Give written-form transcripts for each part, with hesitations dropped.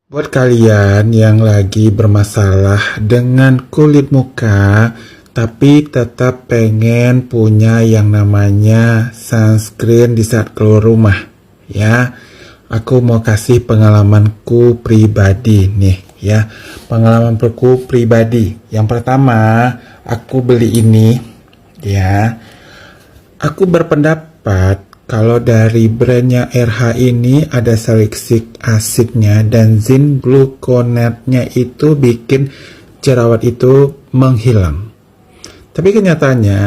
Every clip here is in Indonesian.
Buat kalian yang lagi bermasalah dengan kulit muka, tapi tetap pengen punya yang namanya sunscreen di saat keluar rumah, ya. Aku mau kasih pengalamanku pribadi nih, ya. Pengalamanku pribadi. Yang pertama, aku beli ini, ya. Aku berpendapat kalau dari brandnya RH ini ada salicylic acidnya dan zinc gluconate-nya itu bikin jerawat itu menghilang. Tapi kenyataannya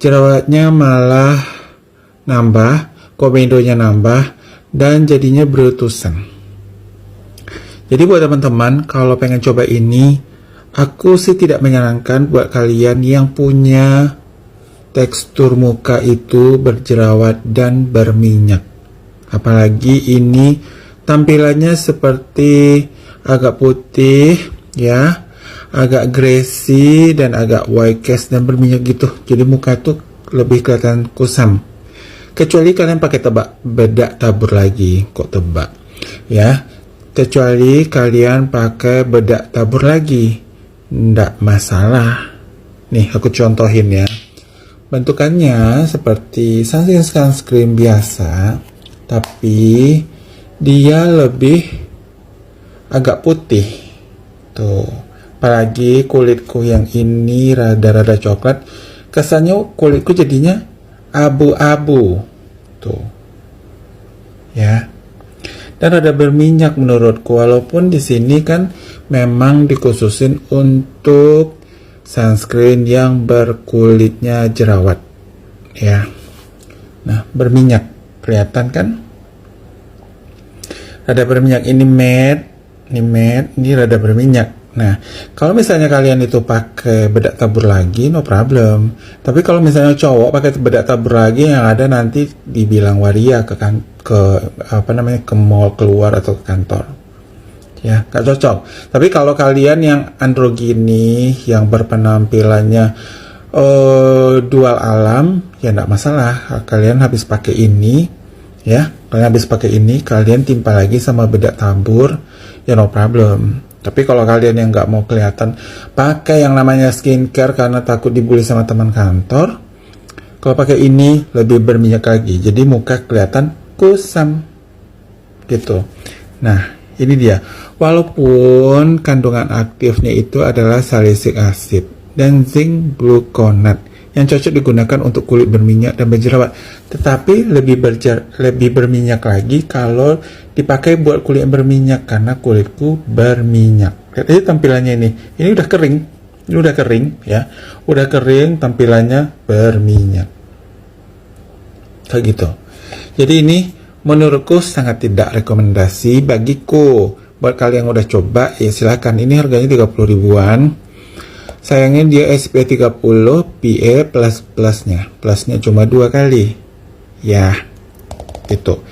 jerawatnya malah nambah, komedonya nambah, dan jadinya berutusan. Jadi buat teman-teman, kalau pengen coba ini, aku sih tidak menyarankan buat kalian yang punya tekstur muka itu berjerawat dan berminyak. Apalagi ini tampilannya seperti agak putih, ya, agak greasy dan agak white cast dan berminyak gitu. Jadi muka tuh lebih kelihatan kusam. Kecuali kalian pakai bedak tabur lagi, kok tebak, ya. Kecuali kalian pakai bedak tabur lagi, ndak masalah. Nih aku contohin ya. Bentukannya seperti sunscreen biasa, tapi dia lebih agak putih. Tuh, apalagi kulitku yang ini rada-rada coklat, kesannya kulitku jadinya abu-abu. Tuh, ya. Dan rada berminyak menurutku, walaupun di sini kan memang dikhususin untuk sunscreen yang berkulitnya jerawat, ya. Nah, berminyak, kelihatan kan? Rada berminyak, ini matte, ini rada berminyak. Nah, kalau misalnya kalian itu pakai bedak tabur lagi, no problem. Tapi kalau misalnya cowok pakai bedak tabur lagi, yang ada nanti dibilang waria ke mall keluar atau ke kantor. Ya, gak cocok. Tapi kalau kalian yang androgini, yang berpenampilannya dual alam, ya gak masalah. Kalian habis pakai ini, ya, kalian timpa lagi sama bedak tabur, ya no problem. Tapi kalau kalian yang gak mau kelihatan pakai yang namanya skincare karena takut dibully sama teman kantor, kalau pakai ini lebih berminyak lagi, jadi muka kelihatan kusam, gitu. Nah, ini dia. Walaupun kandungan aktifnya itu adalah salicylic acid dan zinc gluconate yang cocok digunakan untuk kulit berminyak dan berjerawat, tetapi lebih berminyak lagi kalau dipakai buat kulit yang berminyak, karena kulitku berminyak. Lihat aja tampilannya ini udah kering, ya, udah kering, tampilannya berminyak kayak gitu. Jadi ini menurutku sangat tidak rekomendasi bagiku. Buat kalian yang udah coba, ya silahkan. Ini harganya 30 ribuan. Sayangnya dia SPF 30, PA plusnya cuma 2 kali, ya, gitu.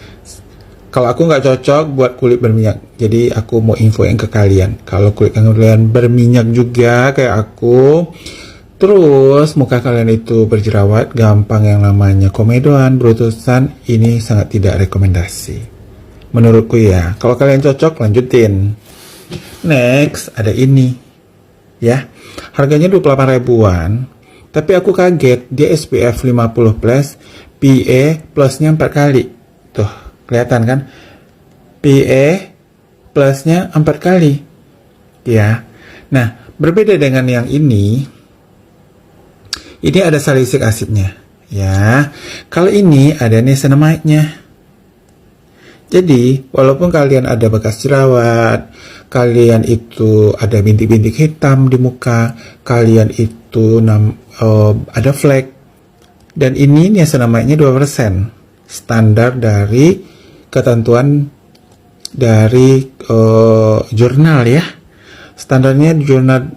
Kalau aku nggak cocok buat kulit berminyak, jadi aku mau infoin ke kalian. Kalau kulit kalian berminyak juga kayak aku, terus muka kalian itu berjerawat, gampang yang namanya komedoan, berutusan, ini sangat tidak rekomendasi menurutku ya. Kalau kalian cocok, lanjutin. Next, ada ini, ya. Harganya 28 ribuan, tapi aku kaget, dia SPF 50 plus, PA plusnya 4 kali. Tuh, kelihatan kan? PA plusnya 4 kali, ya. Nah, berbeda dengan yang ini ada salicylic acidnya, ya. Kalau ini ada niacinamide-nya. Jadi, walaupun kalian ada bekas jerawat, kalian itu ada bintik-bintik hitam di muka, kalian itu ada flek, dan ini niacinamide-nya 2%, standar dari ketentuan dari jurnal, ya. Standarnya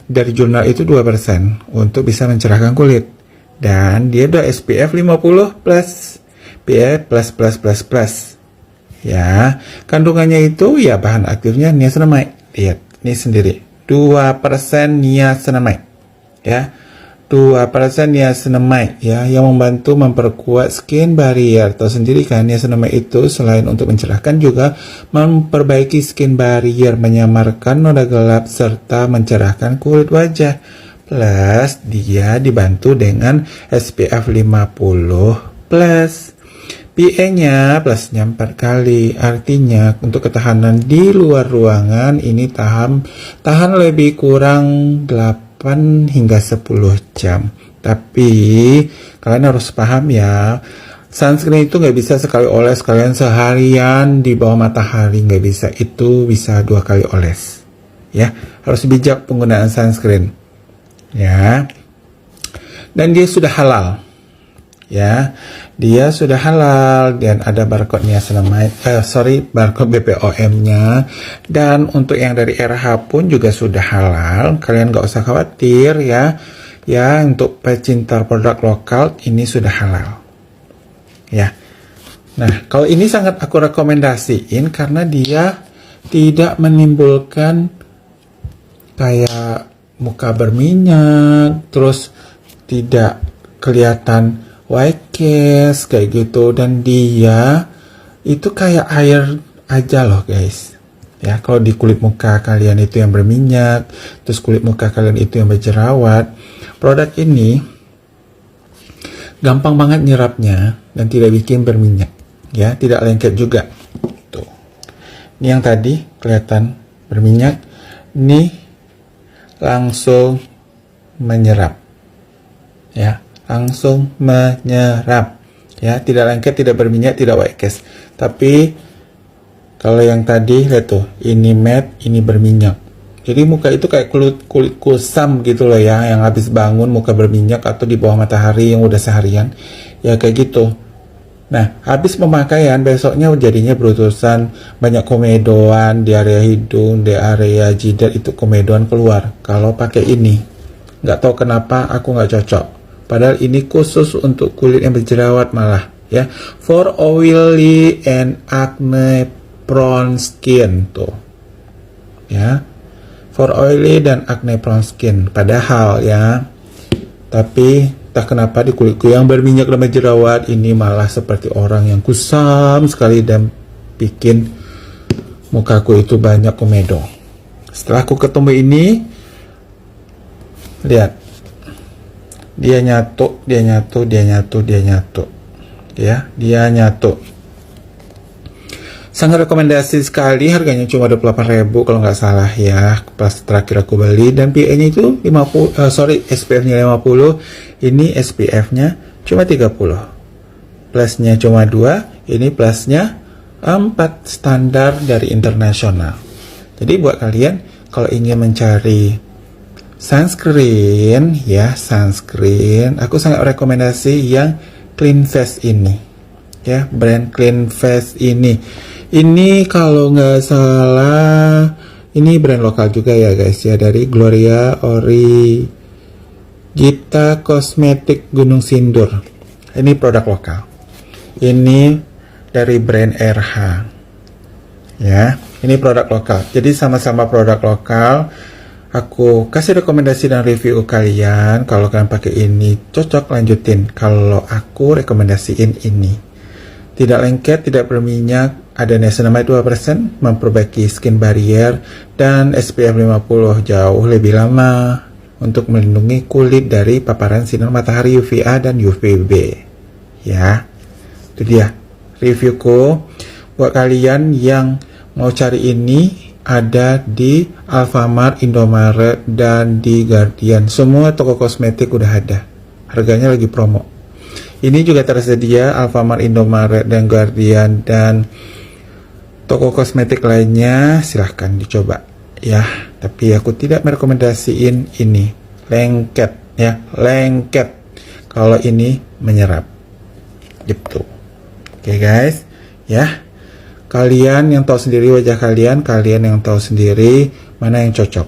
dari jurnal itu 2% untuk bisa mencerahkan kulit. Dan dia udah SPF 50 plus, PA plus. Ya, kandungannya itu ya bahan aktifnya niacinamide. Lihat, ini sendiri 2% niacinamide, ya. perasaan niacinamide ya, yang membantu memperkuat skin barrier. Tahu sendiri kan, niacinamide itu selain untuk mencerahkan juga memperbaiki skin barrier, menyamarkan noda gelap serta mencerahkan kulit wajah. Plus dia dibantu dengan SPF 50 plus. PA-nya plusnya 4 kali, artinya untuk ketahanan di luar ruangan ini tahan lebih kurang 8 hingga 10 jam. Tapi kalian harus paham ya, sunscreen itu nggak bisa sekali oles kalian seharian di bawah matahari, nggak bisa, itu bisa 2 kali oles ya. Harus bijak penggunaan sunscreen ya. Dan dia sudah halal ya, dia sudah halal dan ada barcode niacinamide, barcode BPOM-nya. Dan untuk yang dari RH pun juga sudah halal, kalian nggak usah khawatir ya. Ya, untuk pecinta produk lokal ini sudah halal ya. Nah, kalau ini sangat aku rekomendasiin karena dia tidak menimbulkan kayak muka berminyak, terus tidak kelihatan white cast kayak gitu, dan dia itu kayak air aja loh guys ya. Kalau di kulit muka kalian itu yang berminyak, terus kulit muka kalian itu yang berjerawat, produk ini gampang banget nyerapnya dan tidak bikin berminyak ya, tidak lengket juga tuh. Ini yang tadi kelihatan berminyak, nih langsung menyerap ya, langsung menyerap ya, tidak lengket, tidak berminyak, tidak white cast. Tapi kalau yang tadi lihat tuh, ini matte, ini berminyak. Jadi muka itu kayak kulit kusam gitu loh ya, yang habis bangun muka berminyak atau di bawah matahari yang udah seharian ya kayak gitu. Nah, habis pemakaian besoknya jadinya berutusan, banyak komedoan di area hidung, di area jidat itu komedoan keluar. Kalau pakai ini, nggak tahu kenapa aku nggak cocok. Padahal ini khusus untuk kulit yang berjerawat malah ya, for oily and acne prone skin tuh ya, for oily dan acne prone skin. Padahal ya, tapi entah kenapa di kulitku yang berminyak dan berjerawat ini malah seperti orang yang kusam sekali dan bikin mukaku itu banyak komedo. Setelah aku ketemu ini, lihat, dia nyatu ya, dia nyatu. Sangat rekomendasi sekali, harganya cuma 28.000 kalau nggak salah ya pas terakhir aku beli. Dan PA-nya itu SPF-nya 50, ini SPF-nya cuma 30, plusnya cuma 2, ini plusnya 4, standar dari internasional. Jadi buat kalian kalau ingin mencari sunscreen ya, aku sangat rekomendasi yang Clean Face ini ya, brand Clean Face ini kalau nggak salah ini brand lokal juga ya guys ya, dari Gloria Ori Gita Kosmetik Gunung Sindur. Ini produk lokal, ini dari brand RH ya, ini produk lokal, jadi sama-sama produk lokal. Aku kasih rekomendasi dan review kalian, kalau kalian pakai ini cocok lanjutin. Kalau aku rekomendasiin ini, tidak lengket, tidak berminyak, ada niacinamide 2%, memperbaiki skin barrier, dan SPF 50 jauh lebih lama untuk melindungi kulit dari paparan sinar matahari UVA dan UVB ya. Itu dia reviewku. Buat kalian yang mau cari ini, ada di Alfamart, Indomaret, dan di Guardian. Semua toko kosmetik udah ada, harganya lagi promo. Ini juga tersedia Alfamart, Indomaret, dan Guardian, dan toko kosmetik lainnya silahkan dicoba ya. Tapi aku tidak merekomendasiin ini, lengket ya, lengket. Kalau ini menyerap gitu. Oke guys ya, kalian yang tahu sendiri wajah kalian yang tahu sendiri mana yang cocok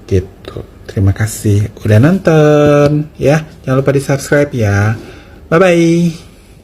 gitu. Terima kasih udah nonton ya, jangan lupa di subscribe ya. Bye bye.